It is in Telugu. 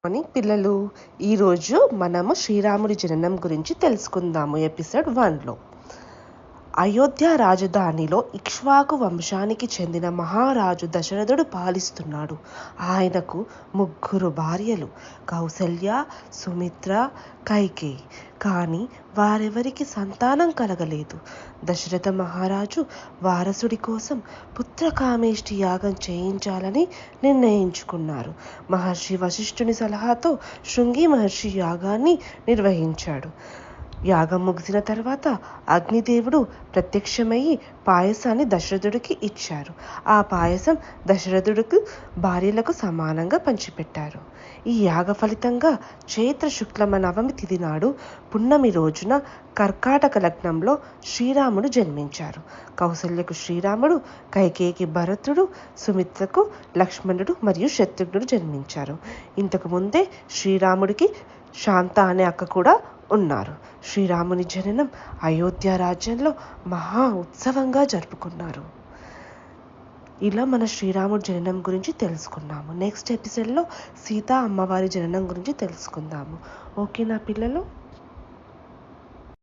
మార్నింగ్ పిల్లలు, ఈరోజు మనము శ్రీరాముడి జననం గురించి తెలుసుకుందాము. ఎపిసోడ్ 1లో అయోధ్య రాజధానిలో ఇక్ష్వాకు వంశానికి చెందిన మహారాజు దశరథుడు పాలిస్తున్నాడు. ఆయనకు 3 భార్యలు, కౌసల్య, సుమిత్ర, కైకేయి. కానీ వారెవరికి సంతానం కలగలేదు. దశరథ మహారాజు వారసుడి కోసం పుత్రకామేష్టి యాగం చేయించాలని నిర్ణయించుకున్నారు. మహర్షి వశిష్ఠుని సలహాతో శృంగి మహర్షి యాగాన్ని నిర్వహించాడు. యాగం ముగిసిన తర్వాత అగ్నిదేవుడు ప్రత్యక్షమయ్యి పాయసాన్ని దశరథుడికి ఇచ్చారు. ఆ పాయసం దశరథుడికి భార్యలకు సమానంగా పంచిపెట్టారు. ఈ యాగ ఫలితంగా చైత్ర శుక్లమ నవమి తిథి నాడు పున్నమి రోజున కర్కాటక లగ్నంలో శ్రీరాముడు జన్మించారు. కౌసల్యకు శ్రీరాముడు, కైకేయికి భరతుడు, సుమిత్రకు లక్ష్మణుడు మరియు శత్రుఘ్నుడు జన్మించారు. ఇంతకు ముందే శ్రీరాముడికి శాంత అనే అక్క కూడా ఉన్నారు. శ్రీరాముని జననం అయోధ్య రాజ్యంలో మహా ఉత్సవంగా జరుపుకున్నారు. ఇలా మన శ్రీరాముడి జననం గురించి తెలుసుకున్నాము. నెక్స్ట్ ఎపిసోడ్లో సీతా అమ్మవారి జననం గురించి తెలుసుకుందాము. ఓకేనా పిల్లలు?